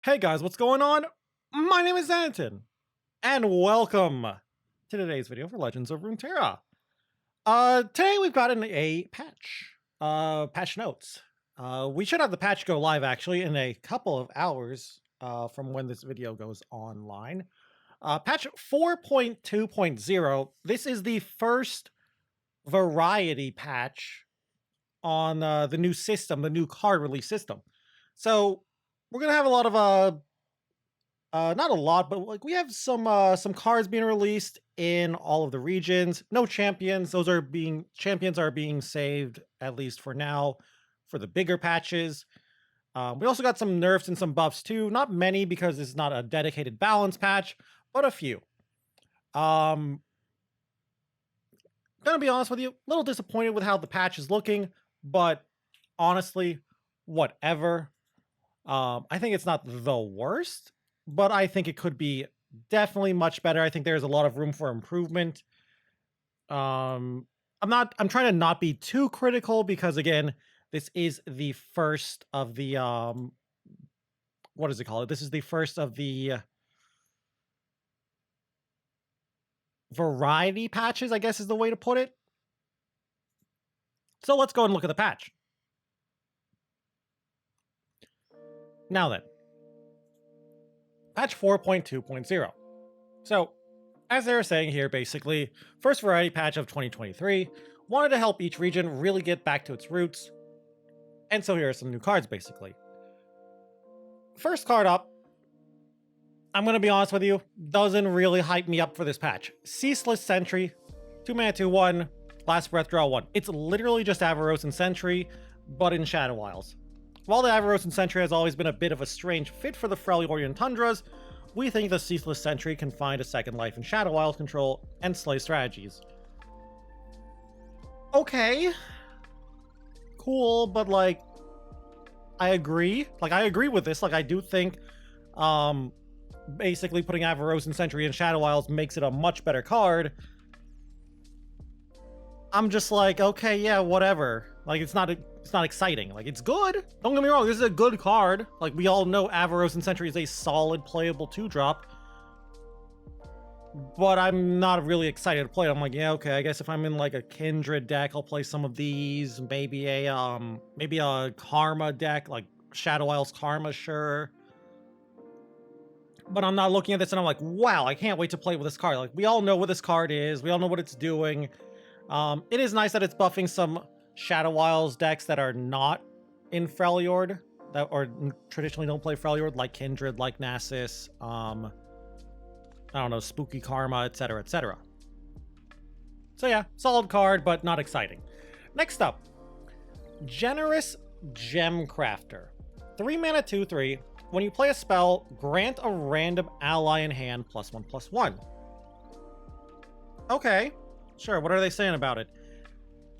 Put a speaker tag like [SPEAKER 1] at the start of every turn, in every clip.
[SPEAKER 1] Hey guys, what's going on? My name is Anton, and welcome to today's video for Legends of Runeterra. Today we've got a patch, patch notes. We should have the patch go live actually in a couple of hours from when this video goes online. Patch 4.2.0, this is the first variety patch on the new system, the new card release system. So we're gonna have a lot of not a lot, but like we have some cards being released in all of the regions. No champions; champions are being saved at least for now for the bigger patches. We also got some nerfs and some buffs too. Not many because it's not a dedicated balance patch, but a few. Gonna be honest with you, a little disappointed with how the patch is looking, but honestly, whatever. I think it's not the worst, but I think it could be definitely much better. I think there's a lot of room for improvement. I'm trying to not be too critical because again, this is the first of the what does it call it? This is the first of the variety patches, I guess is the way to put it. So let's go and look at the patch. Now then, patch 4.2.0. So, as they were saying here, basically, first variety patch of 2023, wanted to help each region really get back to its roots. And so here are some new cards, basically. First card up, I'm going to be honest with you, doesn't really hype me up for this patch. Ceaseless Sentry, 2-mana 2-1, last breath draw 1. It's literally just Avaros and Sentry, but in Shadow Isles. While the Avaros and Sentry has always been a bit of a strange fit for the Freljordian Tundras, we think the Ceaseless Sentry can find a second life in Shadow Isles control and slay strategies. Okay. Cool, but like, I agree. Like, I agree with this. Like, I do think, basically putting Avaros and Sentry in Shadow Isles makes it a much better card. I'm just like, okay, yeah, whatever. Like, it's not exciting. Like, it's good. Don't get me wrong, this is a good card. Like, we all know Avaros and Sentry is a solid playable 2-drop. But I'm not really excited to play it. I'm like, yeah, okay, I guess if I'm in like a Kindred deck, I'll play some of these. Maybe a Karma deck, like Shadow Isles Karma, sure. But I'm not looking at this and I'm like, wow, I can't wait to play with this card. Like, we all know what this card is. We all know what it's doing. It is nice that it's buffing some Shadow Isles decks that are not in Freljord, that or traditionally don't play Freljord, like Kindred, like Nasus, I don't know, Spooky Karma, etc., etc. So yeah, solid card, but not exciting. Next up, Generous Gem Crafter. 3-mana 2/3. When you play a spell, grant a random ally in hand +1/+1. Okay, sure, what are they saying about it?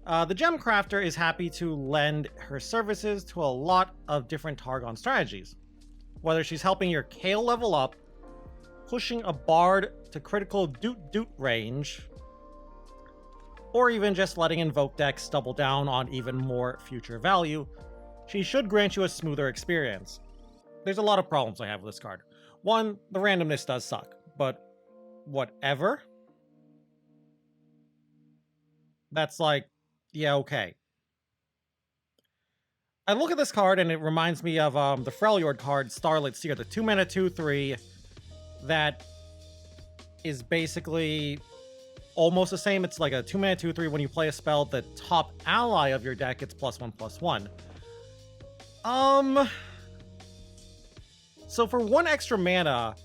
[SPEAKER 1] The Gem Crafter is happy to lend her services to a lot of different Targon strategies. Whether she's helping your Kale level up, pushing a Bard to critical doot range, or even just letting Invoke decks double down on even more future value, she should grant you a smoother experience. There's a lot of problems I have with this card. One, the randomness does suck, but whatever. That's like, yeah, okay. I look at this card and it reminds me of the Freljord card, Starlit Seer, the 2-mana 2/3 that is basically almost the same. It's like a 2-mana 2/3. When you play a spell, the top ally of your deck gets +1/+1. So for 1 extra mana,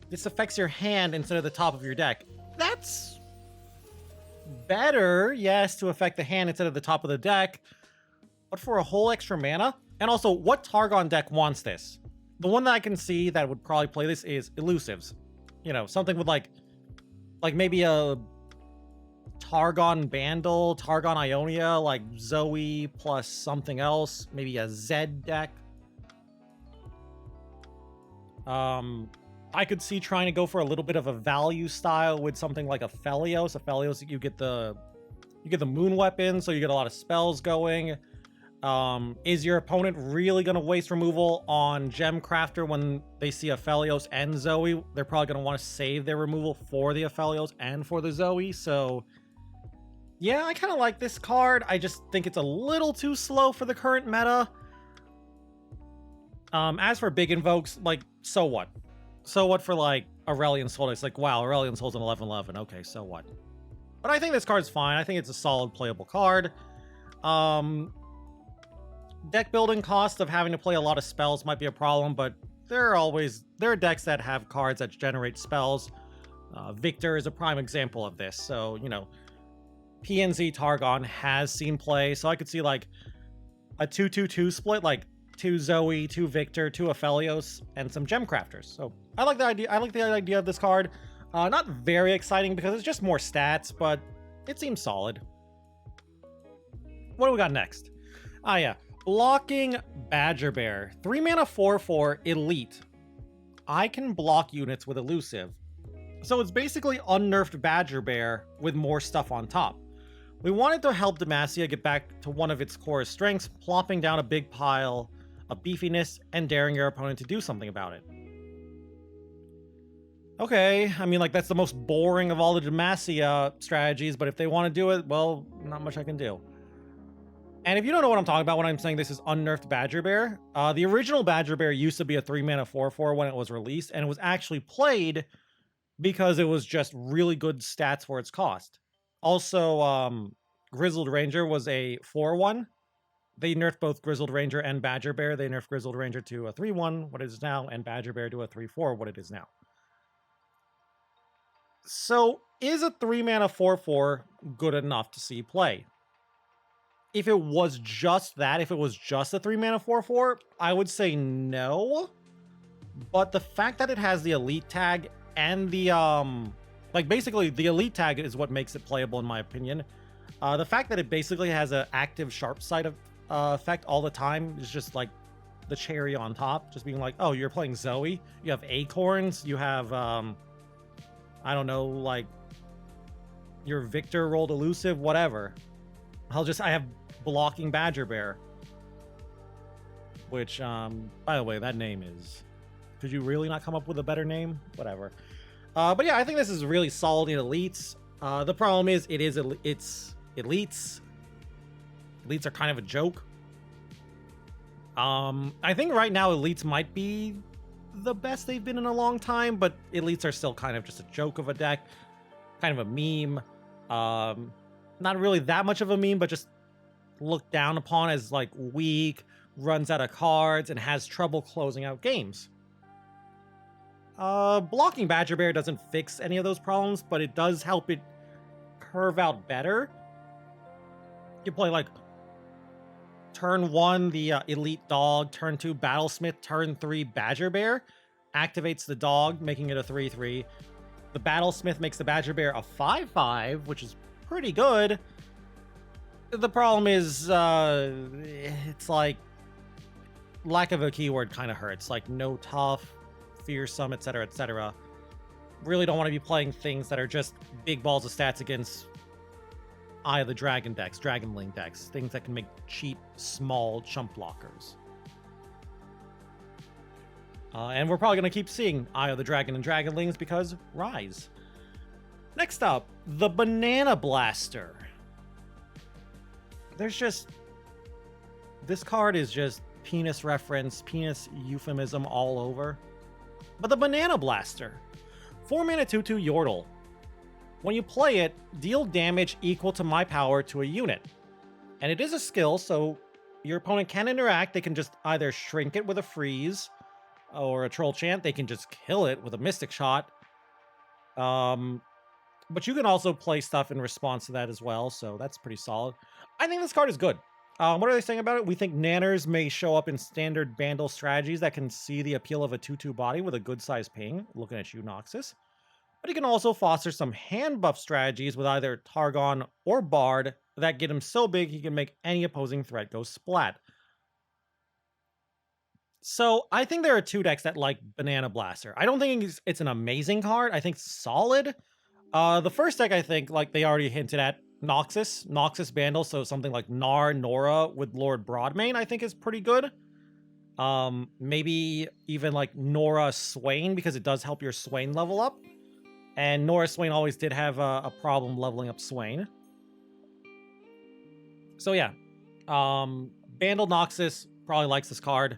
[SPEAKER 1] this affects your hand instead of the top of your deck. That's better, yes, to affect the hand instead of the top of the deck, but for a whole extra mana? And also, what Targon deck wants this? The one that I can see that would probably play this is Elusives. You know, something with like maybe a Targon Bandle, Targon Ionia, like Zoe plus something else, maybe a Zed deck. I could see trying to go for a little bit of a value style with something like a Felios. A Felios, you get the moon weapon, so you get a lot of spells going. Is your opponent really going to waste removal on Gem Crafter when they see Aphelios and Zoe? They're probably going to want to save their removal for the Aphelios and for the Zoe, so yeah, I kind of like this card. I just think it's a little too slow for the current meta. As for big invokes, like, so what? So what for, like, Aurelion Soul? It's like, wow, Aurelion Soul's an 11/11. Okay, so what? But I think this card's fine. I think it's a solid playable card. Deck building cost of having to play a lot of spells might be a problem, but there are decks that have cards that generate spells. Victor is a prime example of this. So, you know, PNZ Targon has seen play, so I could see like a 2-2-2 split, like 2 Zoe, 2 Victor, 2 Aphelios, and some Gem Crafters. So I like the idea. I like the idea of this card. Not very exciting because it's just more stats, but it seems solid. What do we got next? Ah, yeah. Blocking Badger Bear. 3 mana 4/4 elite. I can block units with elusive. So it's basically unnerfed Badger Bear with more stuff on top. We wanted to help Demacia get back to one of its core strengths, plopping down a big pile of beefiness and daring your opponent to do something about it. Okay, I mean, like, that's the most boring of all the Demacia strategies, but if they want to do it, well, not much I can do. And if you don't know what I'm talking about when I'm saying this is unnerfed Badger Bear, the original Badger Bear used to be a 3 mana 4/4 when it was released, and it was actually played because it was just really good stats for its cost. Also, Grizzled Ranger was a 4/1. They nerfed both Grizzled Ranger and Badger Bear. They nerfed Grizzled Ranger to a 3/1, what it is now, and Badger Bear to a 3/4, what it is now. So, is a 3 mana 4/4 good enough to see play? If it was just that, if it was just a 3 mana 4/4, I would say no. But the fact that it has the elite tag and the like, basically the elite tag is what makes it playable in my opinion. The fact that it basically has an active sharp sight effect all the time is just like the cherry on top. Just being like, oh, you're playing Zoe, you have acorns, you have I don't know, like your Victor rolled elusive, whatever. I have blocking Badger Bear, which by the way, that name is, could you really not come up with a better name? Whatever. But yeah, I think this is really solid in elites. The problem is it's elites. Elites are kind of a joke. I think right now elites might be the best they've been in a long time, but elites are still kind of just a joke of a deck, kind of a meme. Not really that much of a meme, but just looked down upon as like weak, runs out of cards, and has trouble closing out games. Blocking Badger Bear doesn't fix any of those problems, but it does help it curve out better. You play like turn 1, the elite dog, turn 2, Battlesmith, turn 3, Badger Bear, activates the dog, making it a 3/3. The Battlesmith makes the Badger Bear a 5/5, which is pretty good. The problem is, it's like lack of a keyword kind of hurts. Like no tough, fearsome, etc., etc. Really don't want to be playing things that are just big balls of stats against Eye of the Dragon decks, Dragonling decks, things that can make cheap, small chump blockers. And we're probably going to keep seeing Eye of the Dragon and Dragonlings because Rise. Next up, the Banana Blaster. This card is just penis reference, penis euphemism all over. But the Banana Blaster. 4 mana 2/2 Yordle. When you play it, deal damage equal to my power to a unit. And it is a skill, so your opponent can interact. They can just either shrink it with a freeze or a troll chant. They can just kill it with a mystic shot. But you can also play stuff in response to that as well, so that's pretty solid. I think this card is good. What are they saying about it? We think nanners may show up in standard Bandle strategies that can see the appeal of a 2/2 body with a good-sized ping. Looking at you, Noxus. But he can also foster some hand buff strategies with either Targon or Bard that get him so big he can make any opposing threat go splat. So I think there are 2 decks that like Banana Blaster. I don't think it's an amazing card. I think it's solid. The first deck, I think, like they already hinted at, Noxus Bandle, so something like Nora with Lord Broadmane, I think is pretty good. Maybe even like Nora Swain, because it does help your Swain level up. And Nora Swain always did have a problem leveling up Swain. So yeah, Bandle Noxus probably likes this card.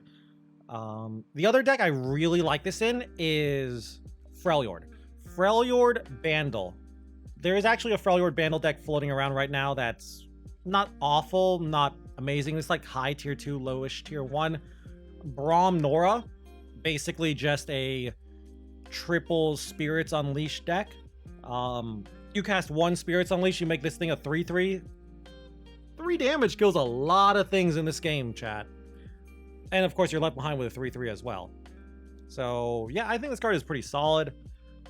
[SPEAKER 1] The other deck I really like this in is Freljord. Freljord Bandle. There is actually a Freljord Bandle deck floating around right now that's not awful, not amazing. It's like high tier 2, lowish tier 1. Braum Nora, basically just a triple Spirits Unleashed deck. You cast 1 Spirits Unleashed, you make this thing a 3/3. 3 damage kills a lot of things in this game, chat. And of course, you're left behind with a 3/3 as well. So yeah, I think this card is pretty solid.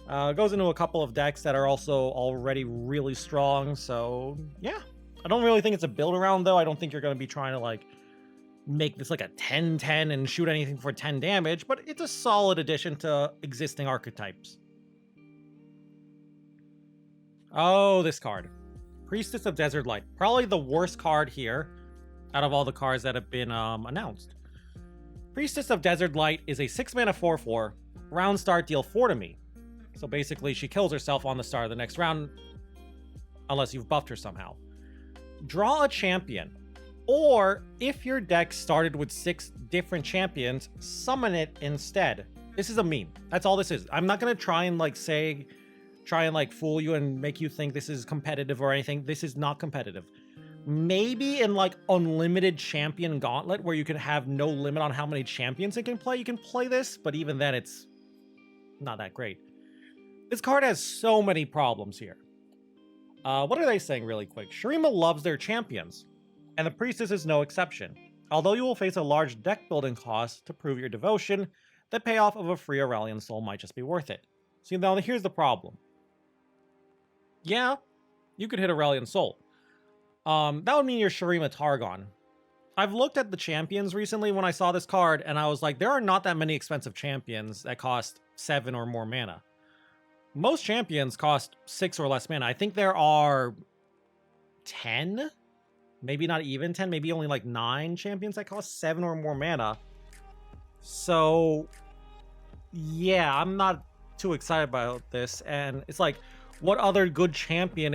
[SPEAKER 1] Goes into a couple of decks that are also already really strong. So yeah, I don't really think it's a build around though. I don't think you're going to be trying to like make this like a 10/10 and shoot anything for 10 damage, but it's a solid addition to existing archetypes. Oh, this card. Priestess of Desert Light. Probably the worst card here out of all the cards that have been announced. Priestess of Desert Light is a 6-mana 4/4. Round start, deal 4 to me. So basically, she kills herself on the start of the next round, unless you've buffed her somehow. Draw a champion. Or, if your deck started with 6 different champions, summon it instead. This is a meme. That's all this is. I'm not going to try and fool you and make you think this is competitive or anything. This is not competitive. Maybe in like unlimited champion gauntlet where you can have no limit on how many champions it can play, you can play this, but even then it's not that great. This card has so many problems here. What are they saying really quick? Shurima loves their champions, and the Priestess is no exception. Although you will face a large deck building cost to prove your devotion, the payoff of a free Aurelion Soul might just be worth it. See, now here's the problem. Yeah, you could hit Aurelion Soul. That would mean you're Shurima Targon. I've looked at the champions recently when I saw this card, and I was like, there are not that many expensive champions that cost 7 or more mana. Most champions cost 6 or less mana. I think there are 10, maybe not even 10, maybe only like 9 champions that cost 7 or more mana. So, yeah, I'm not too excited about this. And it's like, what other good champion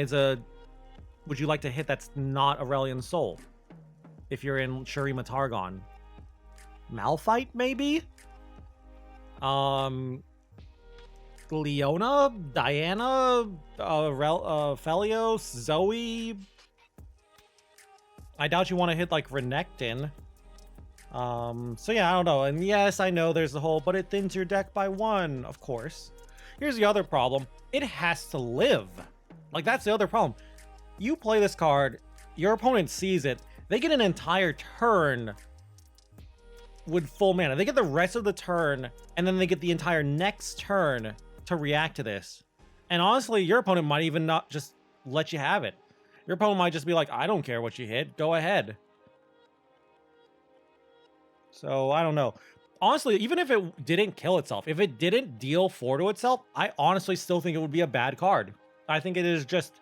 [SPEAKER 1] would you like to hit that's not Aurelion Soul? If you're in Shurima Targon. Malphite, maybe? Leona? Diana? Phelios? Zoe? I doubt you want to hit, like, Renekton. So yeah, I don't know. And yes, I know there's the whole, but it thins your deck by 1, of course. Here's the other problem. It has to live. Like, that's the other problem. You play this card, your opponent sees it, they get an entire turn with full mana. They get the rest of the turn, and then they get the entire next turn to react to this. And honestly, your opponent might even not just let you have it. Your opponent might just be like, I don't care what you hit, go ahead. So, I don't know. Honestly, even if it didn't kill itself, if it didn't deal 4 to itself, I honestly still think it would be a bad card. I think there's just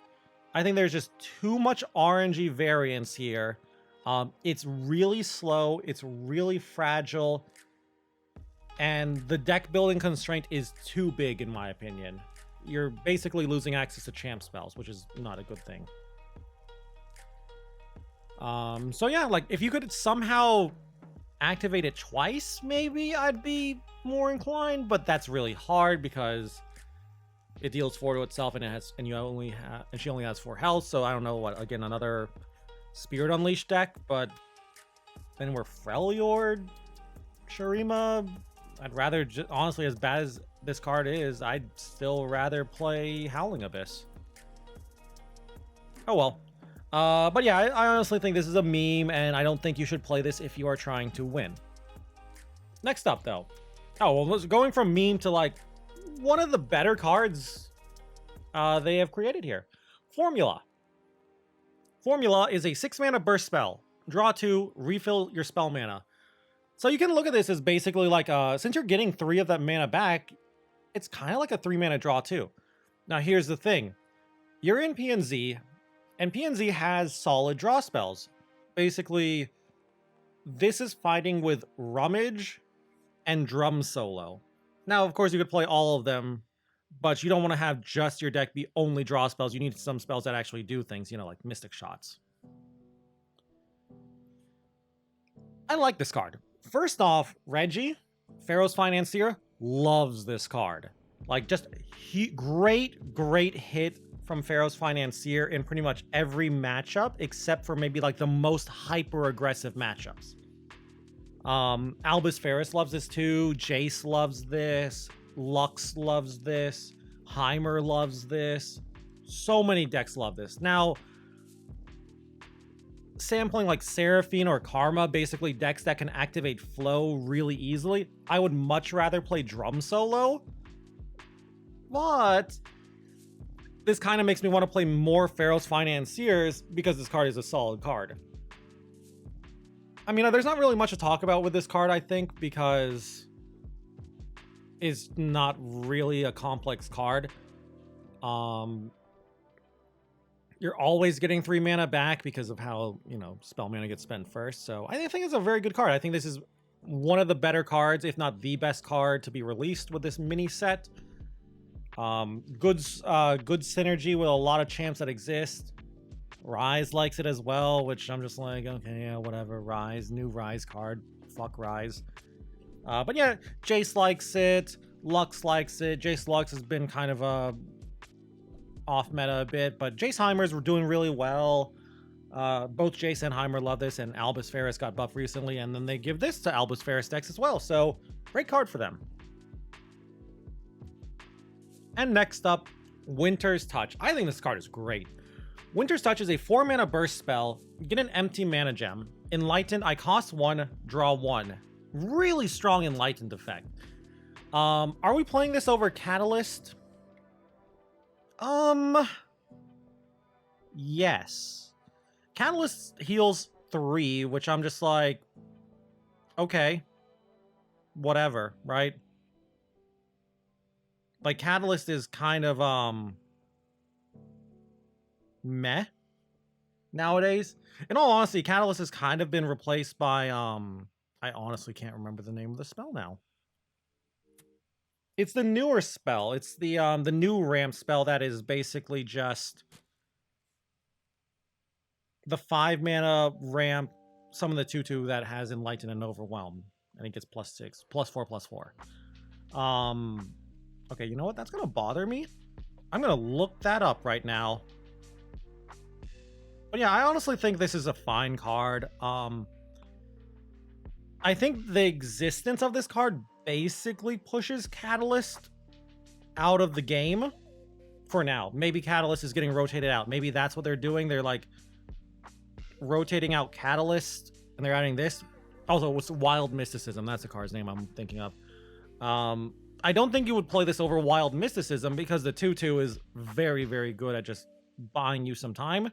[SPEAKER 1] too much RNG variance here. It's really slow, it's really fragile, and the deck building constraint is too big in my opinion. You're basically losing access to champ spells, which is not a good thing. So yeah, like if you could somehow activate it twice, maybe I'd be more inclined, but that's really hard because it deals 4 to itself, and she only has 4 health. So I don't know what. Again, another Spirit Unleashed deck, but then we're Freljord, Shurima. I'd rather honestly, as bad as this card is, I'd still rather play Howling Abyss. Oh well. But yeah, I honestly think this is a meme, and I don't think you should play this if you are trying to win. Next up, though. Oh well, going from meme to like one of the better cards they have created here. Formula. Formula is a 6-mana burst spell. Draw 2, refill your spell mana. So you can look at this as basically like, since you're getting 3 of that mana back, it's kind of like a 3-mana draw 2. Now here's the thing. You're in PNZ, And PNZ has solid draw spells. Basically, this is fighting with Rummage and Drum Solo. Now, of course, you could play all of them, but you don't want to have just your deck be only draw spells. You need some spells that actually do things, you know, like Mystic Shots. I like this card. First off, Reggie, Pharaoh's Financier, loves this card. Like, just great hit from Pharaoh's Financier in pretty much every matchup, except for maybe like the most hyper-aggressive matchups. Albus Ferris loves this too. Jace loves this. Lux loves this. Heimer loves this. So many decks love this. Now, sampling like Seraphine or Karma, basically decks that can activate Flow really easily, I would much rather play Drum Solo. But this kind of makes me want to play more Pharaoh's Financiers because this card is a solid card. I mean, there's not really much to talk about with this card, I think, because it's not really a complex card. You're always getting 3 mana back because of how, you know, spell mana gets spent first. So I think it's a very good card. I think this is one of the better cards, if not the best card to be released with this mini set. Good synergy with a lot of champs that exist. Rise likes it as well, which I'm just like, okay, yeah, whatever. Rise, new Rise card. Fuck Rise. But yeah, Jace likes it. Lux likes it. Jace Lux has been kind of off meta a bit, but Jace Heimers were doing really well. Both Jace and Heimer love this, and Albus Ferris got buffed recently, and then they give this to Albus Ferris decks as well. So great card for them. And next up, Winter's Touch. I think this card is great. Winter's Touch is a 4-mana burst spell. Get an empty mana gem. Enlightened, I cost 1, draw 1. Really strong Enlightened effect. Are we playing this over Catalyst? Yes. Catalyst heals 3, which I'm just like, okay. Whatever, right? Like, Catalyst is kind of, meh nowadays. In all honesty, Catalyst has kind of been replaced by, I honestly can't remember the name of the spell now. It's the newer spell. It's the new ramp spell that is basically just the 5-mana ramp, some of the 2/2 that has Enlighten and Overwhelm. I think it's +6, +4/+4. Okay, you know what? That's gonna bother me. I'm gonna look that up right now. But yeah, I honestly think this is a fine card. I think the existence of this card basically pushes Catalyst out of the game for now. Maybe Catalyst is getting rotated out. Maybe that's what they're doing. They're like rotating out Catalyst and they're adding this. Also, it's Wild Mysticism. That's the card's name I'm thinking of. I don't think you would play this over Wild Mysticism because the 2/2 is very, very good at just buying you some time.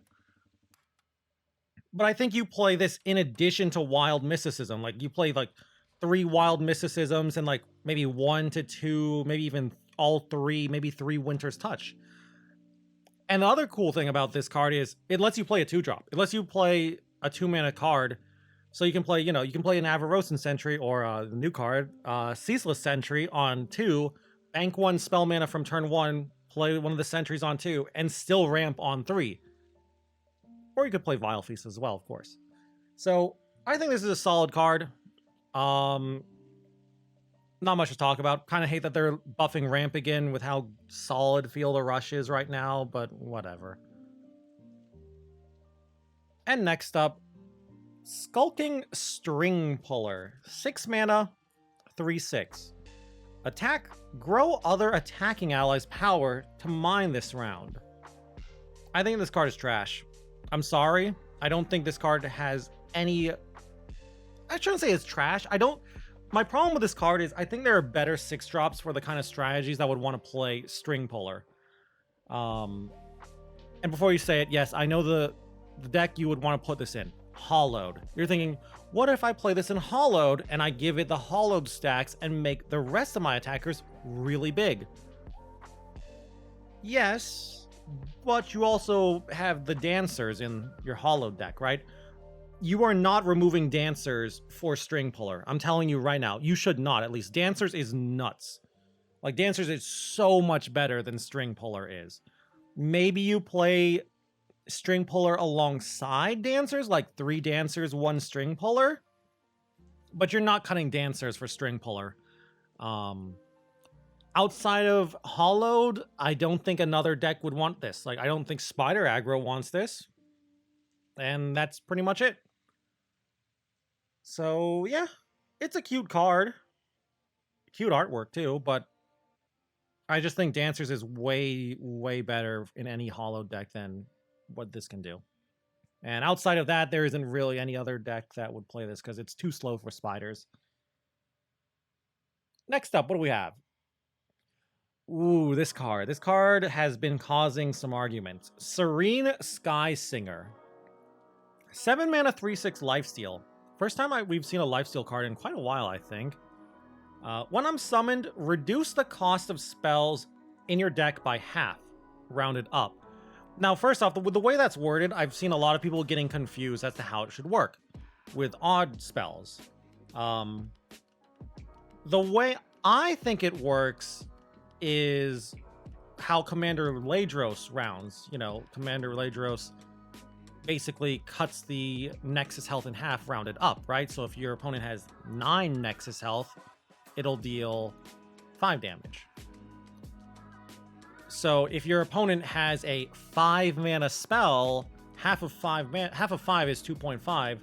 [SPEAKER 1] But I think you play this in addition to Wild Mysticism. Like, you play like 3 Wild Mysticisms and like maybe 1 to 2, maybe even all 3, maybe 3 Winter's Touch. And the other cool thing about this card is it lets you play a 2-drop. It lets you play a 2-mana card. So you can play, you know, you can play an Avarosan Sentry or the new card, Ceaseless Sentry on 2, bank 1 spell mana from turn 1, play one of the sentries on 2, and still ramp on 3. Or you could play Vile Feast as well, of course. So I think this is a solid card. Not much to talk about. Kind of hate that they're buffing ramp again with how solid Field of Rush is right now, but whatever. And next up, Skulking String Puller. 6 mana, 3/6. Attack, grow other attacking allies' power to mine this round. I think this card is trash. I'm sorry. I don't think this card has any... I shouldn't say it's trash. My problem with this card is I think there are better 6-drops for the kind of strategies that would want to play String Puller. And before you say it, yes, I know the deck you would want to put this in. Hollowed. You're thinking, what if I play this in Hollowed and I give it the Hollowed stacks and make the rest of my attackers really big? Yes, but you also have the dancers in your hollow deck, right? You are not removing dancers for string puller. I'm telling you right now, you should not. At least dancers is nuts. Like, dancers is so much better than string puller is. Maybe you play string puller alongside dancers, like 3 dancers, 1 string puller, but you're not cutting dancers for string puller. Outside of hollowed, I don't think another deck would want this. Like, I don't think Spider Aggro wants this. And that's pretty much it. So, yeah, it's a cute card. Cute artwork, too, but I just think Dancers is way, way better in any hollow deck than what this can do. And outside of that, there isn't really any other deck that would play this because it's too slow for spiders. Next up, what do we have? Ooh, this card. This card has been causing some arguments. Serene Sky Singer. 7 mana, 3/6 lifesteal. First time we've seen a lifesteal card in quite a while, I think. When I'm summoned, reduce the cost of spells in your deck by half, rounded up. Now, first off, with the way that's worded, I've seen a lot of people getting confused as to how it should work with odd spells. The way I think it works is how Commander Ladros rounds. You know, Commander Ladros basically cuts the Nexus health in half, rounded up, right? So if your opponent has 9 Nexus health, it'll deal 5 damage. So if your opponent has a 5 mana spell, half of 5 is 2.5.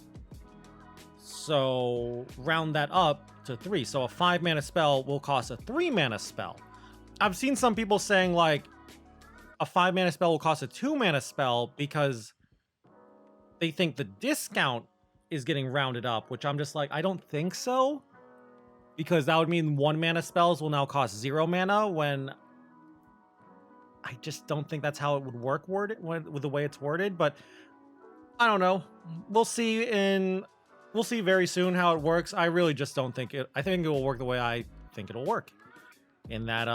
[SPEAKER 1] So round that up to 3. So a 5 mana spell will cost a 3 mana spell. I've seen some people saying like a 5 mana spell will cost a 2 mana spell because they think the discount is getting rounded up, which I'm just like, I don't think so. Because that would mean 1 mana spells will now cost 0 mana when I just don't think that's how it would work with the way it's worded, but I don't know. We'll see very soon how it works. I really just don't think I think it will work the way I think it'll work. In that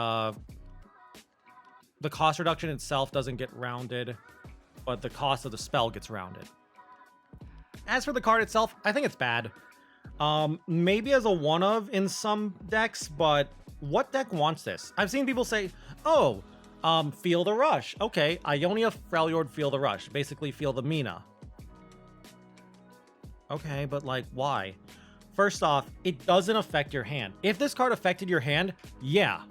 [SPEAKER 1] the cost reduction itself doesn't get rounded, but the cost of the spell gets rounded. As for the card itself, I think it's bad. Maybe as a one-of in some decks, but what deck wants this? I've seen people say, oh, Feel the Rush. Okay, Ionia, Freljord, Feel the Rush. Basically, Feel the Mina. Okay, but like, why? First off, it doesn't affect your hand. If this card affected your hand, yeah,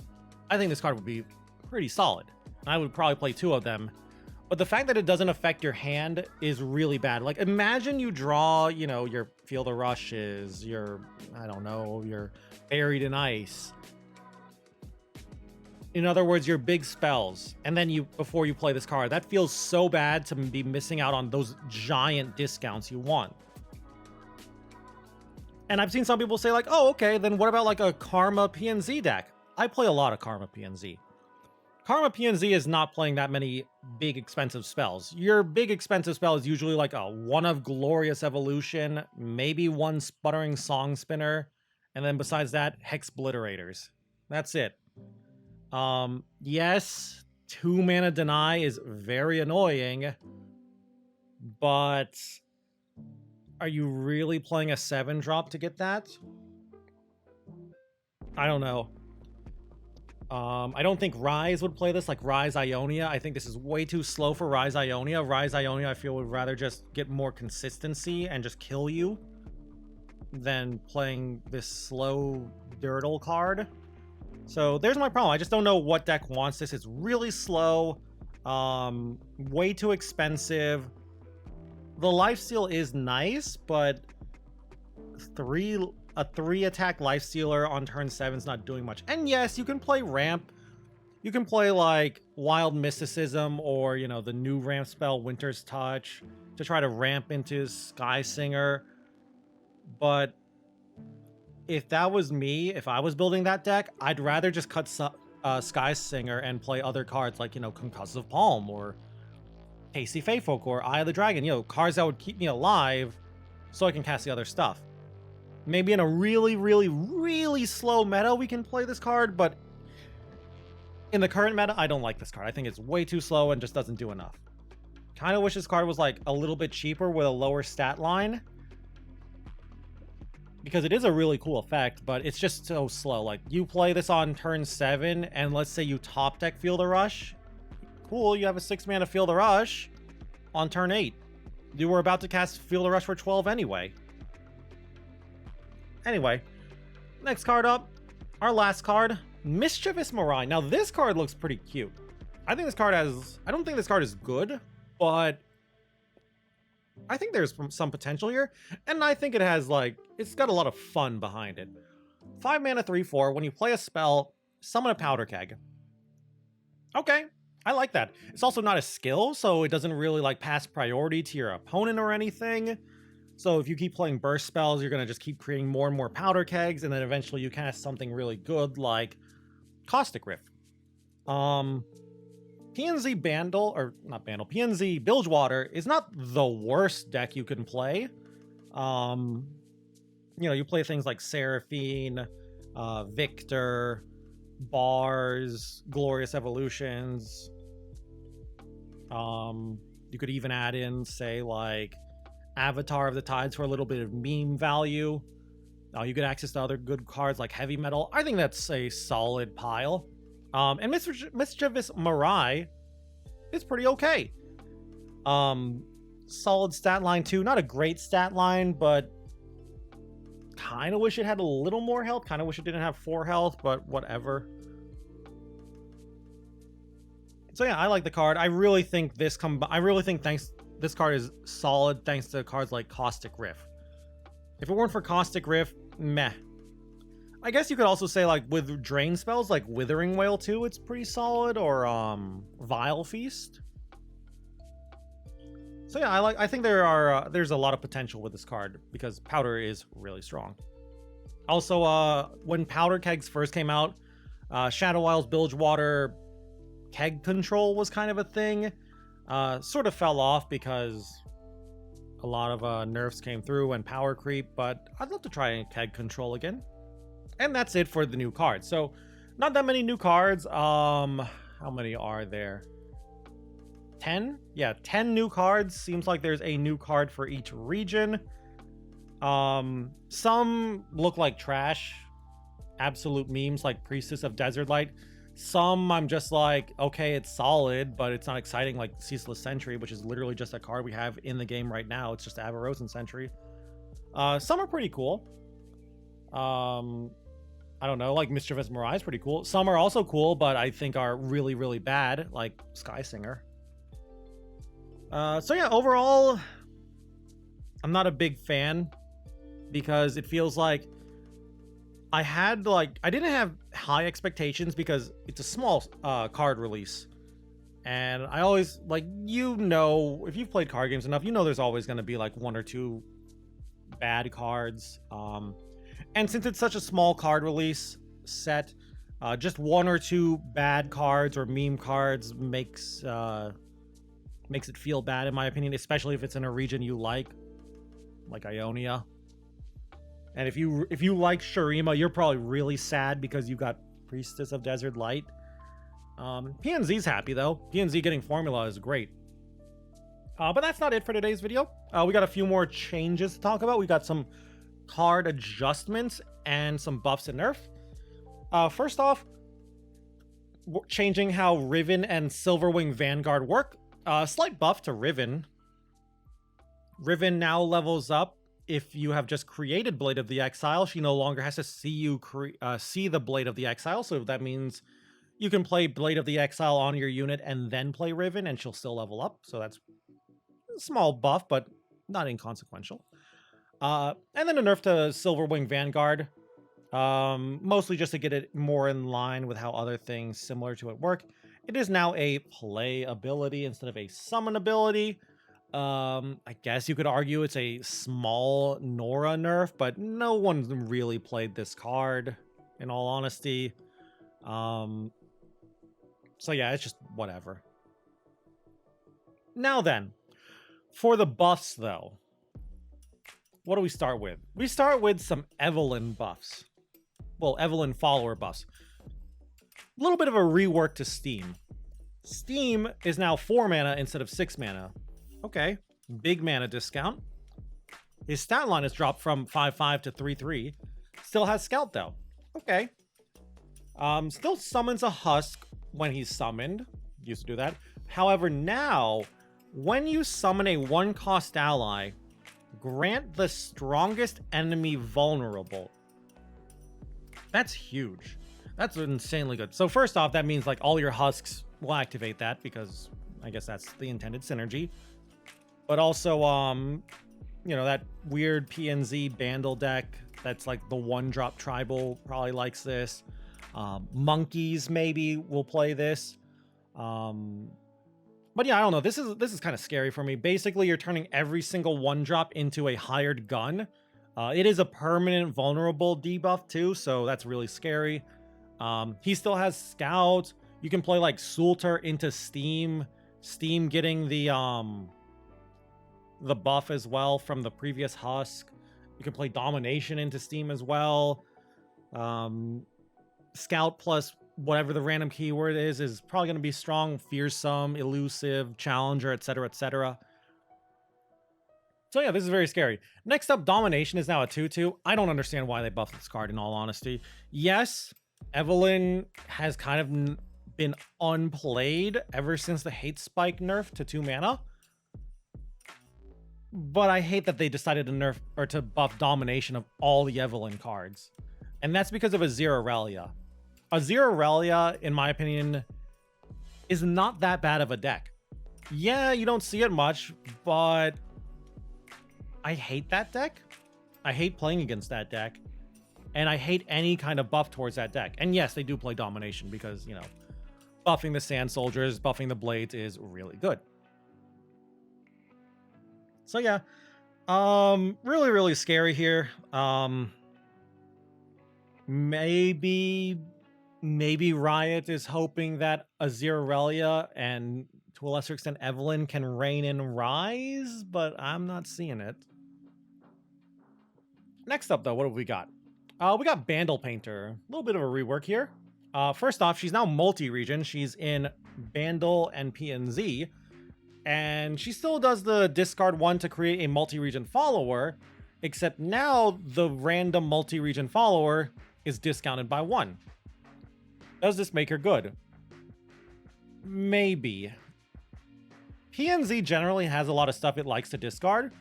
[SPEAKER 1] I think this card would be pretty solid. I would probably play 2 of them. But the fact that it doesn't affect your hand is really bad. Like, imagine you draw, you know, your Feel the Rushes, your, I don't know, your Buried in Ice. In other words, your big spells. And then before you play this card, that feels so bad to be missing out on those giant discounts you want. And I've seen some people say like, oh, okay, then what about like a Karma PNZ deck? I play a lot of Karma PNZ. Karma PNZ is not playing that many big expensive spells. Your big expensive spell is usually like a 1 of Glorious Evolution, maybe 1 Sputtering Song Spinner, and then besides that, Hexbliterators. That's it. Yes, 2 mana deny is very annoying, but are you really playing a 7-drop to get that? I don't know. I don't think Rise would play this, like Rise Ionia. I think this is way too slow for Rise Ionia. Rise Ionia, I feel, would rather just get more consistency and just kill you than playing this slow Dirtle card. So there's my problem. I just don't know what deck wants this. It's really slow, way too expensive. The lifesteal is nice, but a 3-attack lifestealer on turn 7 is not doing much. And yes, you can play ramp. You can play like Wild Mysticism or, you know, the new ramp spell Winter's Touch to try to ramp into Sky Singer. But if that was me, if I was building that deck, I'd rather just cut Sky Singer and play other cards like, you know, Concussive Palm or Hasty Fatefolk or Eye of the Dragon, you know, cards that would keep me alive so I can cast the other stuff. Maybe in a really, really, really slow meta we can play this card, but In the current meta, I don't like this card. I think it's way too slow and just doesn't do enough. Kind of wish this card was like a little bit cheaper with a lower stat line, because it is a really cool effect, but it's just so slow. Like, you play this on turn 7, and let's say you top deck Field of Rush. Cool, you have a 6-mana Field of Rush on turn 8. You were about to cast Field of Rush for 12 anyway. Anyway, next card up, our last card, Mischievous Mirai. Now, this card looks pretty cute. I think this card has... I don't think this card is good, but I think there's some potential here, and I think it has, like, it's got a lot of fun behind it. 5 mana, 3/4. When you play a spell, summon a powder keg. Okay, I like that. It's also not a skill, so it doesn't really, like, pass priority to your opponent or anything. So if you keep playing burst spells, you're gonna just keep creating more and more powder kegs, and then eventually you cast something really good like Caustic Rift. PNZ Bandle, or not Bandle, PNZ Bilgewater is not the worst deck you can play. You know, you play things like Seraphine, Victor, Bars, Glorious Evolutions. You could even add in, say, like Avatar of the Tides for a little bit of meme value. You get access to other good cards like Heavy Metal. I think that's a solid pile. And Mischievous Mirai is pretty okay. Solid stat line too. Not a great stat line, but kind of wish it had a little more health. Kind of wish it didn't have 4 health, but whatever. So yeah, I like the card. I really think this this card is solid thanks to cards like Caustic Rift. If it weren't for Caustic Rift, meh. I guess you could also say, like, with drain spells like Withering Wail too, it's pretty solid, or Vile Feast. So yeah, I think there's a lot of potential with this card because Powder is really strong. Also, when Powder Kegs first came out, Shadow Isles Bilgewater keg control was kind of a thing. Sort of fell off because a lot of nerfs came through and power creep, but I'd love to try keg control again. And that's it for the new cards. So, not that many new cards. How many are there? 10? Yeah, 10 new cards. Seems like there's a new card for each region. Some look like trash. Absolute memes like Priestess of Desert Light. Some I'm just like, okay, it's solid, but it's not exciting, like Ceaseless Sentry, which is literally just a card we have in the game right now. It's just Avarosan Sentry. Some are pretty cool. I don't know, like Mischievous Mirai is pretty cool. Some are also cool, but I think are really, really bad, like Sky Singer. So yeah, overall, I'm not a big fan because it feels like I didn't have high expectations because it's a small card release. And I always, like, you know, if you've played card games enough, you know there's always going to be like 1 or 2 bad cards. And since it's such a small card release set, just 1 or 2 bad cards or meme cards makes it feel bad, in my opinion, especially if it's in a region you like Ionia. And if you like Shurima, you're probably really sad because you got Priestess of Desert Light. PNZ's happy though. PNZ getting formula is great. But that's not it for today's video. We got a few more changes to talk about. We got some card adjustments and some buffs and nerf. First off, changing how Riven and Silverwing Vanguard work. Slight buff to Riven. Riven now levels up if you have just created Blade of the Exile. She no longer has to see you see the Blade of the Exile, so that means you can play Blade of the Exile on your unit and then play Riven, and she'll still level up. So that's a small buff, but not inconsequential. And then a nerf to Silverwing Vanguard, mostly just to get it more in line with how other things similar to it work. It is now a play ability instead of a summon ability. I guess you could argue it's a small Nora nerf, but no one really played this card, in all honesty. So yeah, it's just whatever. Now then, for the buffs though, what do we start with? We start with some Evelyn buffs. Well, Evelyn follower buffs. little bit of a rework to Steam. Steam is now 4 mana instead of 6 mana. Okay, big mana discount. His stat line has dropped from 5/5 to 3/3. Still has Scout though. Okay. Still summons a Husk when he's summoned. Used to do that. However, now, when you summon a 1-cost ally, grant the strongest enemy vulnerable. That's huge. That's insanely good. So first off, that means like all your Husks will activate that because I guess that's the intended synergy. But also, you know, that weird PNZ Bandle deck that's like the 1-drop tribal probably likes this. Monkeys maybe will play this. But yeah, I don't know. This is kind of scary for me. Basically, you're turning every single 1-drop into a hired gun. It is a permanent vulnerable debuff too, so that's really scary. He still has Scout. You can play like Sulter into Steam. Steam getting the buff as well from the previous Husk. You can play Domination into Steam as well. Scout plus whatever the random keyword is probably going to be strong, fearsome, elusive, challenger, etc., etc. So yeah, this is very scary. Next up, Domination is now a 2/2. I don't understand why they buffed this card, in all honesty. Yes, Evelyn has kind of been unplayed ever since the Hate Spike nerf to 2 mana. But I hate that they decided to nerf or to buff Domination of all the Evelyn cards. And that's because of a Zero Relia. A Zero Relia, in my opinion, is not that bad of a deck. Yeah, you don't see it much, but I hate that deck. I hate playing against that deck. And I hate any kind of buff towards that deck. And yes, they do play Domination because, you know, buffing the Sand Soldiers, buffing the Blades is really good. So yeah, really, really scary here. Maybe Riot is hoping that Azirarelia and to a lesser extent Evelyn can reign in Rise, but I'm not seeing it. Next up though, what have we got? We got Bandle Painter. A little bit of a rework here. First off, she's now multi-region. She's in Bandle and PNZ. And she still does the discard 1 to create a multi-region follower, except now the random multi-region follower is discounted by 1. Does this make her good? Maybe. PNZ generally has a lot of stuff it likes to discard.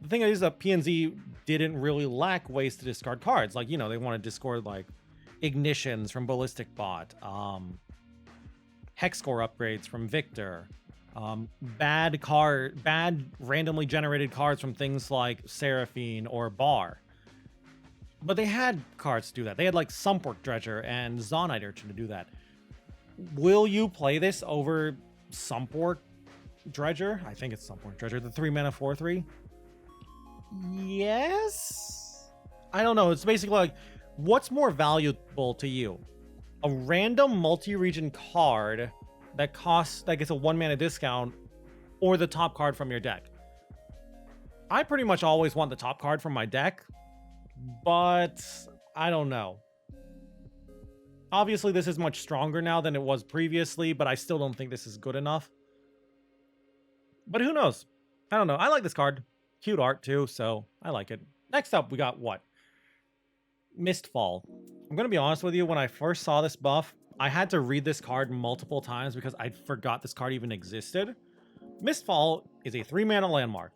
[SPEAKER 1] The thing is that PNZ didn't really lack ways to discard cards. Like, you know, they want to discard like Ignitions from Ballistic Bot, Hex Score upgrades from Victor, bad randomly generated cards from things like Seraphine or Bar. But they had cards to do that. They had like Sumpwork Dredger and Zonite Urchin to do that. Will you play this over Sumpwork Dredger? I think it's Sumpwork Dredger, the 3 mana 4/3. Yes? I don't know. It's basically like, what's more valuable to you? A random multi-region card that gets a 1 mana discount, or the top card from your deck? I pretty much always want the top card from my deck, but I don't know. Obviously, this is much stronger now than it was previously, but I still don't think this is good enough. But who knows? I don't know. I like this card. Cute art too, so I like it. Next up, we got what? Mistfall. I'm going to be honest with you, when I first saw this buff, I had to read this card multiple times because I forgot this card even existed. Mistfall is a 3 mana landmark.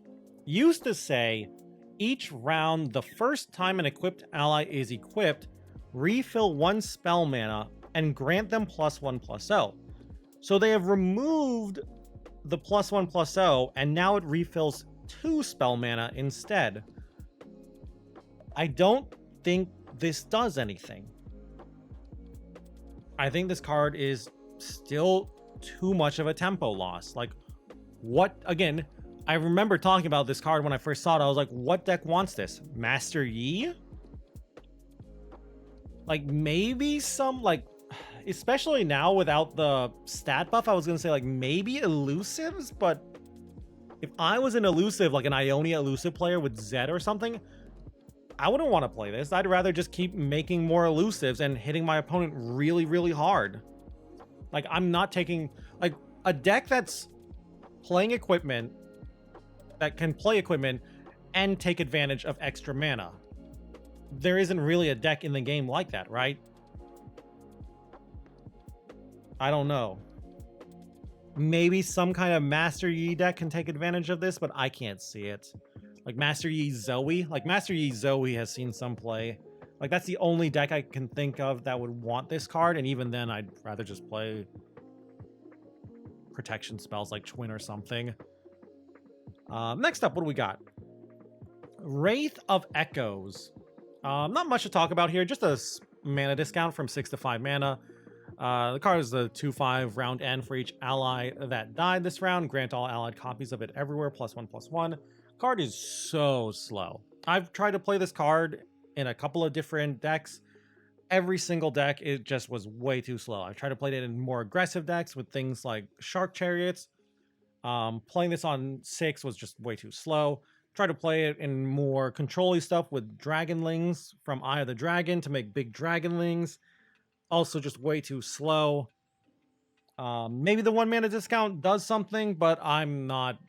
[SPEAKER 1] Used to say, each round, the first time an equipped ally is equipped, refill 1 spell mana and grant them +1/+0. So they have removed the +1/+0 and now it refills 2 spell mana instead. I don't think this does anything. I think this card is still too much of a tempo loss. Like, what? Again, I remember talking about this card when I first saw it. I was like, what deck wants this? Master Yi? Like, maybe some, like, especially now without the stat buff, I was going to say, like, maybe elusives, but if I was an elusive, like an Ionia elusive player with Zed or something, I wouldn't want to play this. I'd rather just keep making more elusives and hitting my opponent really, really hard. Like, I'm not taking, like, a deck that's playing equipment, that can play equipment and take advantage of extra mana. There isn't really a deck in the game like that, right? I don't know. Maybe some kind of Master Yi deck can take advantage of this, but I can't see it. Like Master Yi Zoe. Like Master Yi Zoe has seen some play. Like that's the only deck I can think of that would want this card, and even then I'd rather just play protection spells like Twin or something. Next up, what do we got? Wraith of Echoes. Not much to talk about here, just a mana discount from 6 to 5 mana. The card is the 2/5 round end for each ally that died this round. Grant all allied copies of it everywhere, +1/+1. Card is so slow. I've tried to play this card in a couple of different decks. Every single deck, it just was way too slow. I've tried to play it in more aggressive decks with things like Shark Chariots. Playing this on 6 was just way too slow. Tried to play it in more control-y stuff with Dragonlings from Eye of the Dragon to make big Dragonlings. Also just way too slow. Maybe the 1 mana discount does something, but I'm not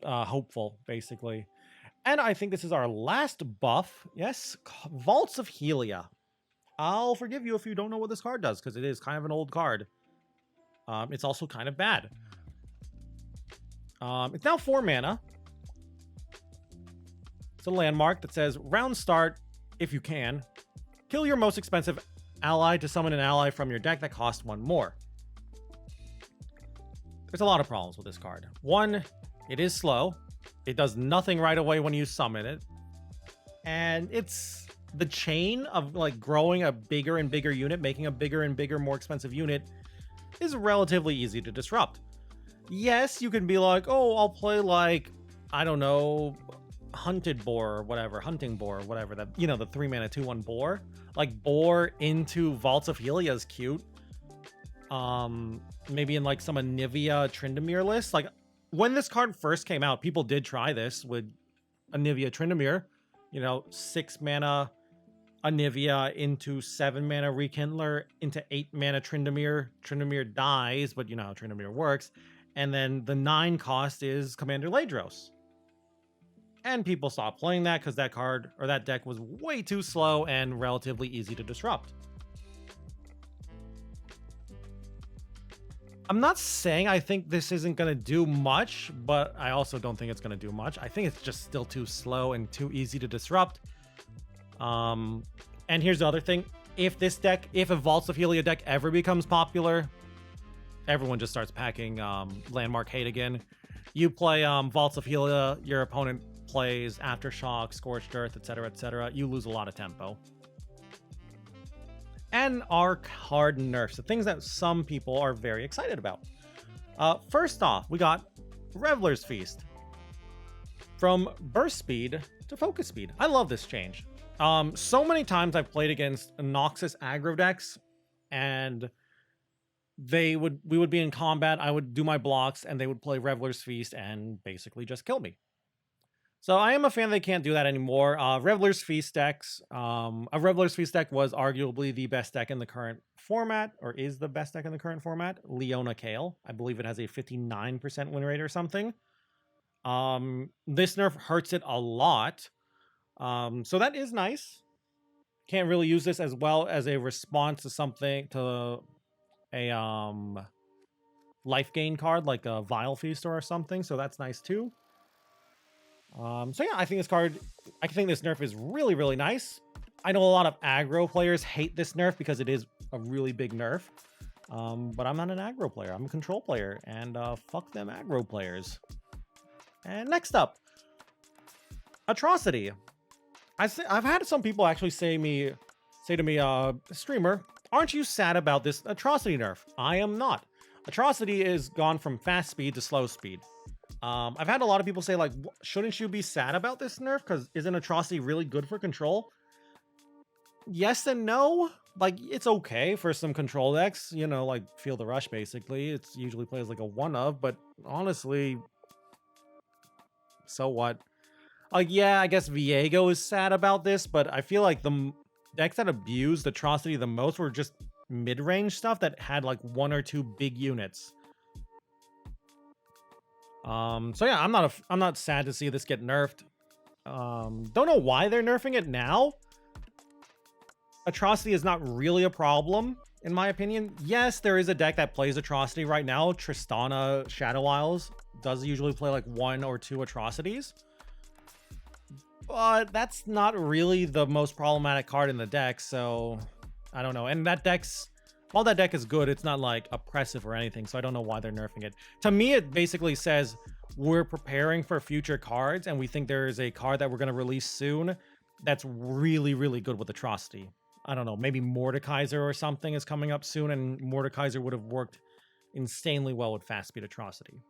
[SPEAKER 1] hopeful, basically. And I think this is our last buff. Yes, Vaults of Helia. I'll forgive you if you don't know what this card does, because it is kind of an old card. It's also kind of bad. It's now 4 mana. It's a landmark that says, round start, if you can, kill your most expensive ally to summon an ally from your deck that costs 1 more. There's a lot of problems with this card. 1, it is slow. It does nothing right away when you summon it. And it's the chain of like growing a bigger and bigger unit, making a bigger and bigger, more expensive unit is relatively easy to disrupt. Yes, you can be like, oh, I'll play like, I don't know, Hunted Boar or whatever, Hunting Boar or whatever, that, you know, the 3 mana 2/1 Boar. Like Boar into Vaults of Helia is cute. Maybe in like some Anivia Tryndamere list. Like when this card first came out, people did try this with Anivia Tryndamere. You know, 6 mana Anivia into 7 mana Rekindler into 8 mana Tryndamere. Tryndamere dies, but you know how Tryndamere works. And then the 9 cost is Commander Ladros. And people stopped playing that because that card or that deck was way too slow and relatively easy to disrupt. I'm not saying I think this isn't going to do much, but I also don't think it's going to do much. I think it's just still too slow and too easy to disrupt. And here's the other thing. If a Vaults of Helia deck ever becomes popular, everyone just starts packing Landmark Hate again. You play Vaults of Helia, your opponent plays Aftershock, Scorched Earth, etc., etc. You lose a lot of tempo. And our card nerfs, the things that some people are very excited about. First off, we got Reveler's Feast. From burst speed to focus speed. I love this change. So many times I've played against Noxus aggro decks, and we would be in combat, I would do my blocks, and they would play Reveler's Feast and basically just kill me. So I am a fan they can't do that anymore. Reveler's Feast decks. A Reveler's Feast deck was arguably the best deck in the current format, or is the best deck in the current format. Leona Kael. I believe it has a 59% win rate or something. This nerf hurts it a lot. So that is nice. Can't really use this as well as a response to something, to a life gain card like a Vile Feast or something. So that's nice too. So yeah, I think this nerf is really, really nice. I know a lot of aggro players hate this nerf because it is a really big nerf. But I'm not an aggro player. I'm a control player, and fuck them aggro players. And next up, Atrocity. I've had some people actually say to me, streamer, aren't you sad about this Atrocity nerf? I am not. Atrocity is gone from fast speed to slow speed. I've had a lot of people say, like, shouldn't you be sad about this nerf? Because isn't Atrocity really good for control? Yes and no. Like, it's okay for some control decks, you know, like Feel the Rush, basically. It's usually plays like a one of, but honestly, so what? Yeah, I guess Viego is sad about this, but I feel like the decks that abused Atrocity the most were just mid-range stuff that had like 1 or 2 big units. So yeah, I'm not sad to see this get nerfed. Don't know why they're nerfing it now. Atrocity is not really a problem, in my opinion. Yes, there is a deck that plays Atrocity right now. Tristana Shadow Isles does usually play like 1 or 2 Atrocities. But that's not really the most problematic card in the deck, so I don't know. And that while that deck is good, it's not like oppressive or anything, so I don't know why they're nerfing it. To me, it basically says we're preparing for future cards, and we think there is a card that we're going to release soon that's really, really good with Atrocity. I don't know, maybe Mordekaiser or something is coming up soon, and Mordekaiser would have worked insanely well with Fast Speed Atrocity.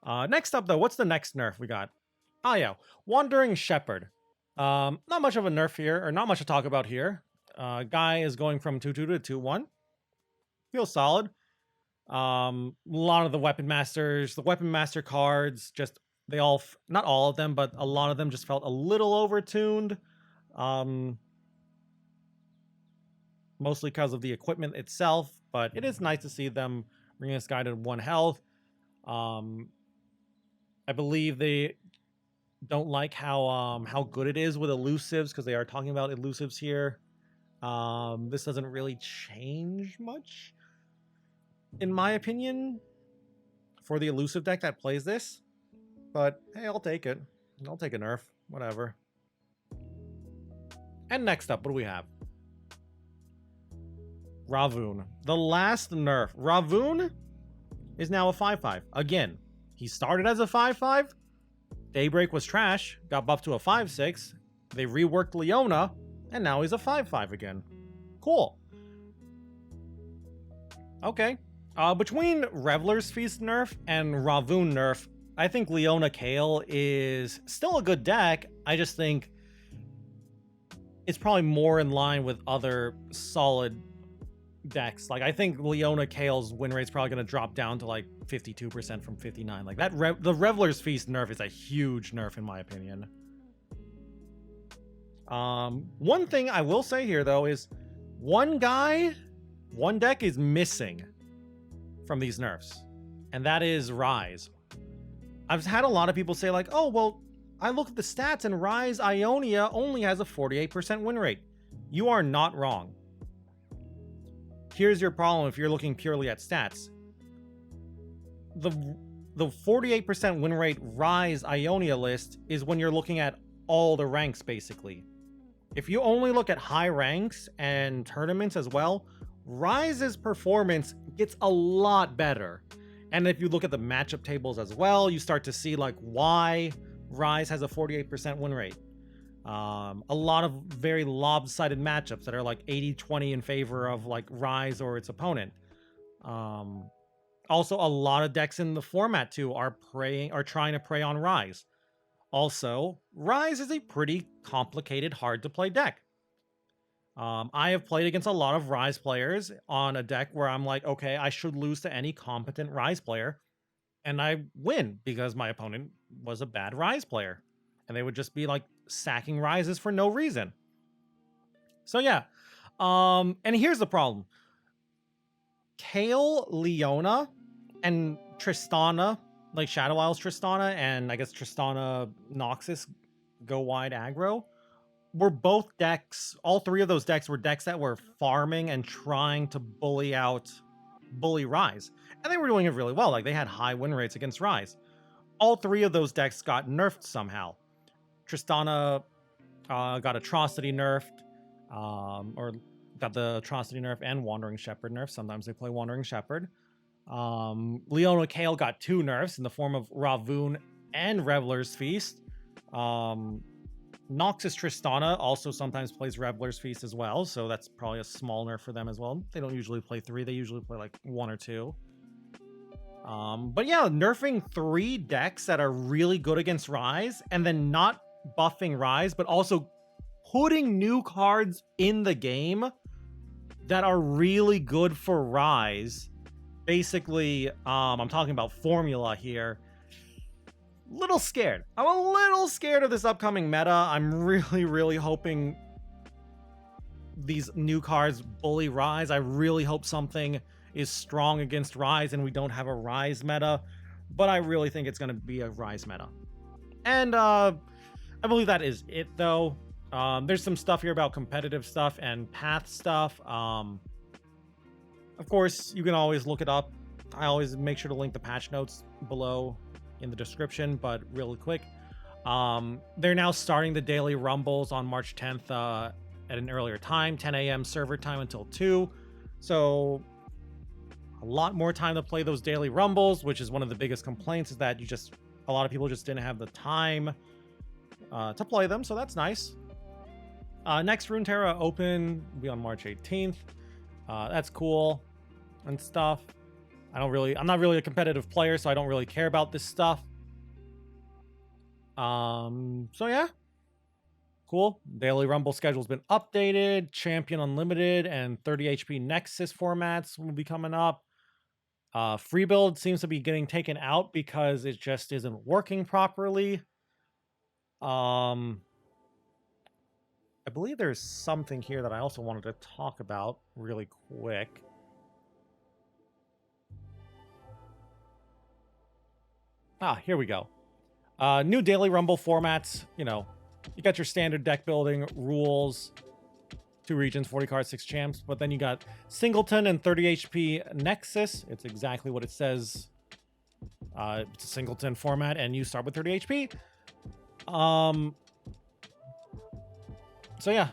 [SPEAKER 1] Next up, though, what's the next nerf we got? Oh, yeah, Wandering Shepherd. Not much of a nerf here, or not much to talk about here. Guy is going from 2-2 to 2-1. Feels solid. A lot of the Weapon Masters, the Weapon Master cards, just, they all, not all of them, but a lot of them just felt a little overtuned. Mostly because of the equipment itself, but it is nice to see them bring this guy to 1 health. I believe they don't like how good it is with elusives, because they are talking about elusives here. This doesn't really change much, in my opinion, for the elusive deck that plays this. But hey, I'll take it. I'll take a nerf, whatever. And next up, what do we have? Ravoon. The last nerf. Ravoon is now a 5/5. Again, he started as a 5/5. Daybreak was trash, got buffed to a 5/6. They reworked Leona, and now he's a 5/5 again. Cool. Okay. Between Reveler's Feast nerf and Ravoon nerf, I think Leona Kale is still a good deck. I just think it's probably more in line with other solid decks. Like, I think Leona Kale's win rate's probably going to drop down to like 52% from 59. Like, that the Reveler's Feast nerf is a huge nerf in my opinion. One thing I will say here though is one deck is missing from these nerfs, and that is Rise. I've had a lot of people say like, oh, well, I look at the stats and Rise Ionia only has a 48% win rate. You are not wrong. Here's your problem if you're looking purely at stats. The 48% win rate Rise Ionia list is when you're looking at all the ranks, basically. If you only look at high ranks and tournaments as well, Rise's performance gets a lot better. And if you look at the matchup tables as well, you start to see like why Rise has a 48% win rate. A lot of very lopsided matchups that are like 80-20 in favor of like Rise or its opponent. Also, a lot of decks in the format too are trying to prey on Rise. Also, Rise is a pretty complicated, hard to play deck. I have played against a lot of Rise players on a deck where I'm like, okay, I should lose to any competent Rise player, and I win because my opponent was a bad Rise player, and they would just be like sacking Rises for no reason. So yeah, and here's the problem. Kale, Leona, and Tristana, like Shadow Isles Tristana, and I guess Tristana Noxus Go Wide Aggro, were both decks, all 3 of those decks were decks that were farming and trying to bully Rise. And they were doing it really well. Like, they had high win rates against Rise. All 3 of those decks got nerfed somehow. Tristana got Atrocity nerfed, or got the Atrocity nerf and Wandering Shepherd nerf. Sometimes they play Wandering Shepherd. Leona Kale got 2 nerfs in the form of Ravoon and Reveler's Feast. Noxus Tristana also sometimes plays Reveler's Feast as well, so that's probably a small nerf for them as well. They don't usually play 3, they usually play like 1 or 2. But yeah, nerfing 3 decks that are really good against Rise, and then not buffing Rise, but also putting new cards in the game that are really good for Rise. Basically, I'm talking about formula here. little scared. I'm a little scared of this upcoming meta. I'm really hoping these new cards bully Rise. I really hope something is strong against Rise and we don't have a Rise meta, but I really think it's going to be a Rise meta. And I believe that is it, though. There's some stuff here about competitive stuff and path stuff. Of course, you can always look it up. I always make sure to link the patch notes below in the description, but really quick. They're now starting the daily rumbles on March 10th at an earlier time, 10 a.m. server time until 2. So a lot more time to play those daily rumbles, which is one of the biggest complaints, is that a lot of people just didn't have the time to play them. So that's nice. Next Runeterra Open will be on March 18th. That's cool and stuff. I'm not really a competitive player, so I don't really care about this stuff. So yeah. Cool. Daily Rumble schedule's been updated. Champion Unlimited and 30 HP Nexus formats will be coming up. Free build seems to be getting taken out because it just isn't working properly. I believe there's something here that I also wanted to talk about really quick. Here we go. New Daily Rumble formats. You know, you got your standard deck building rules, 2 regions, 40 cards, 6 champs, but then you got Singleton and 30 HP Nexus. It's exactly what it says. It's a Singleton format, and you start with 30 HP. So yeah.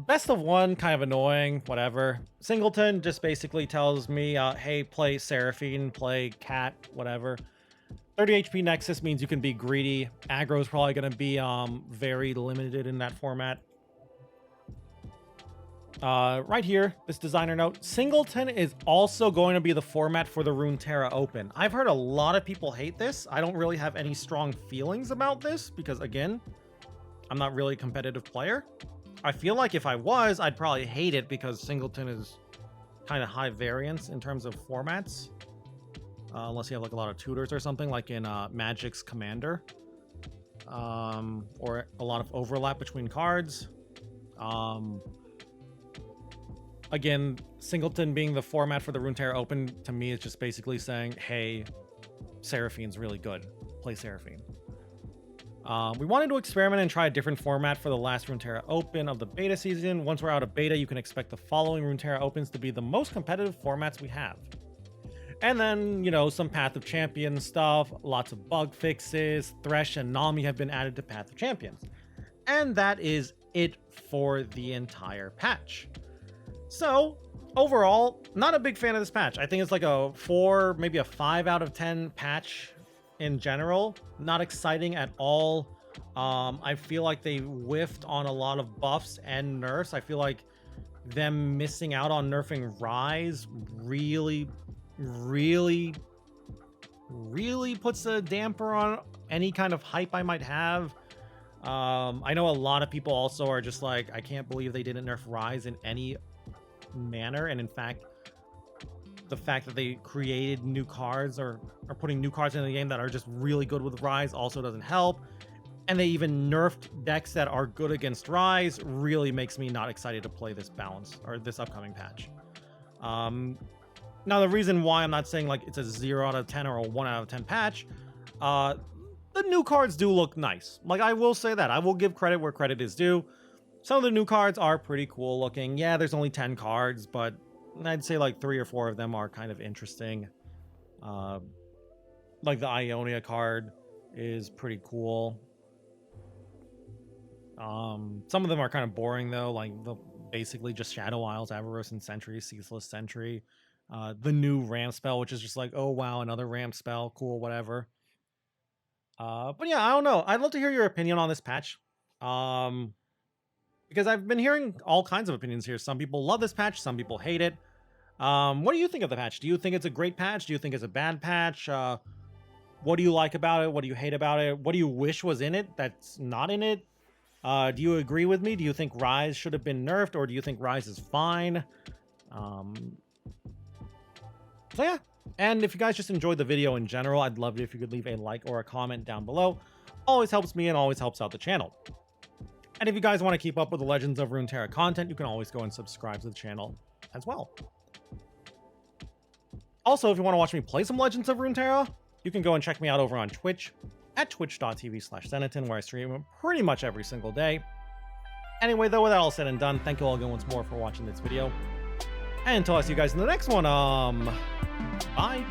[SPEAKER 1] Best of one, kind of annoying, whatever. Singleton just basically tells me, hey, play Seraphine, play Cat, whatever. 30 HP Nexus means you can be greedy. Aggro is probably going to be very limited in that format. Right here, this designer note. Singleton is also going to be the format for the Runeterra Open. I've heard a lot of people hate this. I don't really have any strong feelings about this because, again, I'm not really a competitive player. I feel like if I was, I'd probably hate it because Singleton is kind of high variance in terms of formats. Unless you have like a lot of tutors or something, like in Magic's Commander. Or a lot of overlap between cards. Again, Singleton being the format for the Runeterra Open, to me, is just basically saying, hey, Seraphine's really good. Play Seraphine. We wanted to experiment and try a different format for the last Runeterra Open of the beta season. Once we're out of beta, you can expect the following Runeterra Opens to be the most competitive formats we have. And then, you know, some Path of Champions stuff, lots of bug fixes. Thresh and Nami have been added to Path of Champions. And that is it for the entire patch. So, overall, not a big fan of this patch. I think it's like a 4, maybe a 5 out of 10 patch in general. Not exciting at all. I feel like they whiffed on a lot of buffs and nerfs. I feel like them missing out on nerfing Rise really puts a damper on any kind of hype I might have. I know a lot of people also are just like, I can't believe they didn't nerf Rise in any manner. And in fact, the fact that they created new cards or are putting new cards in the game that are just really good with Rise also doesn't help. And they even nerfed decks that are good against Rise really makes me not excited to play this balance or this upcoming patch. Now, the reason why I'm not saying like it's a 0 out of 10 or a 1 out of 10 patch, the new cards do look nice. Like, I will say that. I will give credit where credit is due. Some of the new cards are pretty cool looking. Yeah, there's only 10 cards, but I'd say like 3 or 4 of them are kind of interesting. Like the Ionia card is pretty cool. Some of them are kind of boring though, like basically just Shadow Isles, Avaros, and Sentry, Ceaseless Sentry. The new ramp spell, which is just like, oh wow, another ramp spell, cool, whatever. But yeah, I don't know. I'd love to hear your opinion on this patch. Because I've been hearing all kinds of opinions here. Some people love this patch, some people hate it. What do you think of the patch? Do you think it's a great patch? Do you think it's a bad patch? What do you like about it? What do you hate about it? What do you wish was in it that's not in it? Do you agree with me? Do you think Rise should have been nerfed, or do you think Rise is fine? So yeah, And if you guys just enjoyed the video in general, I'd love it if you could leave a like or a comment down below. Always helps me and always helps out the channel. And if you guys want to keep up with the Legends of Runeterra content, you can always go and subscribe to the channel as well. Also, if you want to watch me play some Legends of Runeterra, you can go and check me out over on Twitch at twitch.tv/Zenaton, where I stream pretty much every single day. Anyway, though, with that all said and done, thank you all again once more for watching this video. And until I see you guys in the next one, bye.